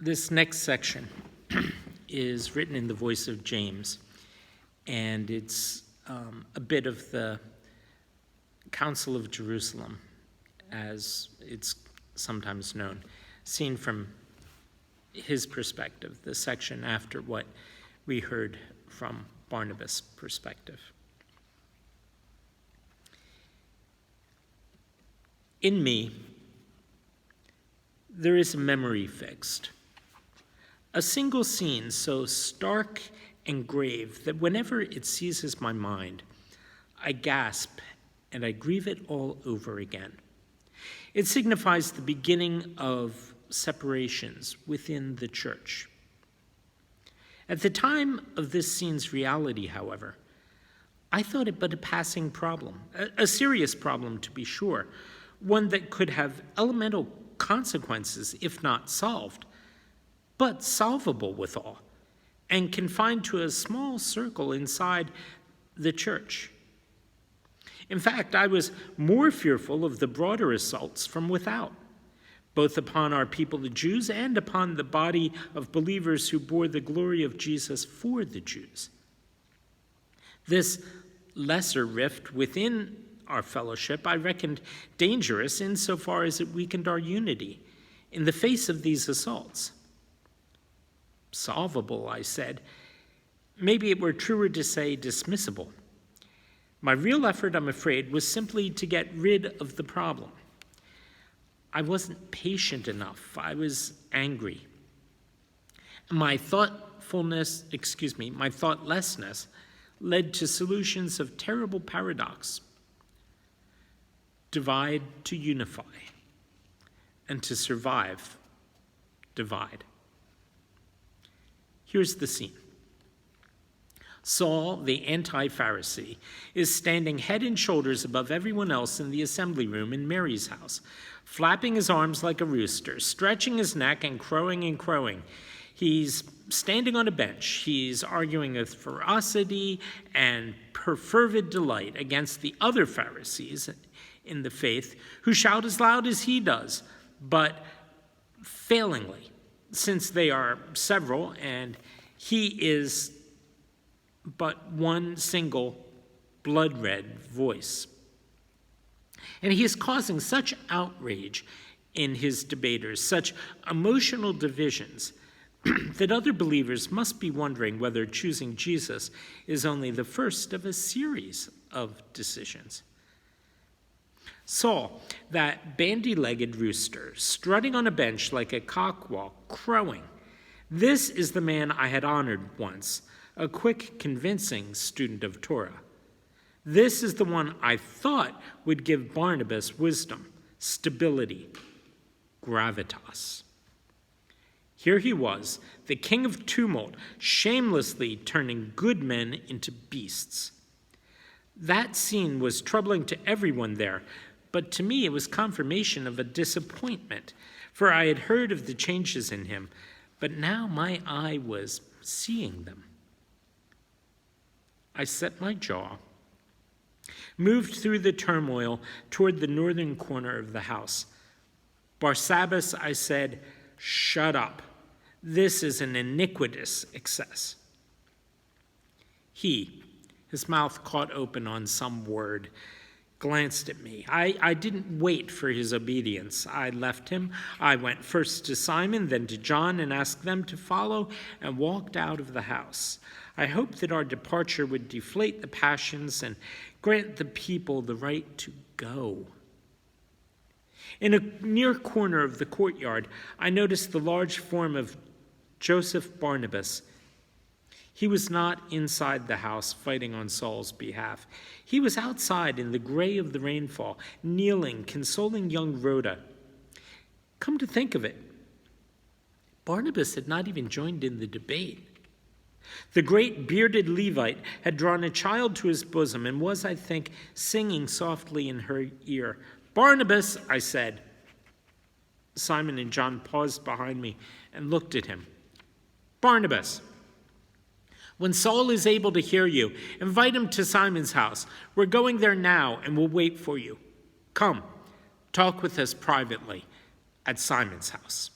This next section is written in the voice of James, and it's a bit of the Council of Jerusalem, as it's sometimes known, seen from his perspective, the section after what we heard from Barnabas' perspective. In me, there is a memory fixed, a single scene so stark and grave that whenever it seizes my mind, I gasp and I grieve it all over again. It signifies the beginning of separations within the church. At the time of this scene's reality, however, I thought it but a passing problem, a serious problem to be sure, one that could have elemental consequences if not solved, but solvable withal, and confined to a small circle inside the church. In fact, I was more fearful of the broader assaults from without, both upon our people, the Jews, and upon the body of believers who bore the glory of Jesus for the Jews. This lesser rift within our fellowship I reckoned dangerous insofar as it weakened our unity in the face of these assaults. Solvable, I said. Maybe it were truer to say dismissible. My real effort, I'm afraid, was simply to get rid of the problem. I wasn't patient enough. I was angry. My thoughtlessness led to solutions of terrible paradox. Divide to unify, and to survive, divide. Here's the scene. Saul, the anti-Pharisee, is standing head and shoulders above everyone else in the assembly room in Mary's house, flapping his arms like a rooster, stretching his neck and crowing and crowing. He's standing on a bench. He's arguing with ferocity and perfervid delight against the other Pharisees in the faith who shout as loud as he does, but failingly, since they are several and he is but one single blood-red voice. And he is causing such outrage in his debaters, such emotional divisions, that other believers must be wondering whether choosing Jesus is only the first of a series of decisions. Saul, that bandy-legged rooster, strutting on a bench like a cockwalk, crowing. This is the man I had honored once, a quick, convincing student of Torah. This is the one I thought would give Barnabas wisdom, stability, gravitas. Here he was, the king of tumult, shamelessly turning good men into beasts. That scene was troubling to everyone there, but to me it was confirmation of a disappointment, for I had heard of the changes in him, but now my eye was seeing them. I set my jaw, moved through the turmoil toward the northern corner of the house. Barsabbas, I said, shut up. This is an iniquitous excess. He, his mouth caught open on some word, glanced at me. I didn't wait for his obedience. I left him. I went first to Simon, then to John, and asked them to follow, and walked out of the house. I hoped that our departure would deflate the passions and grant the people the right to go. In a near corner of the courtyard, I noticed the large form of Joseph Barnabas. He was not inside the house fighting on Saul's behalf. He was outside in the gray of the rainfall, kneeling, consoling young Rhoda. Come to think of it, Barnabas had not even joined in the debate. The great bearded Levite had drawn a child to his bosom and was, I think, singing softly in her ear. Barnabas, I said. Simon and John paused behind me and looked at him. Barnabas. When Saul is able to hear you, invite him to Simon's house. We're going there now and we'll wait for you. Come, talk with us privately at Simon's house.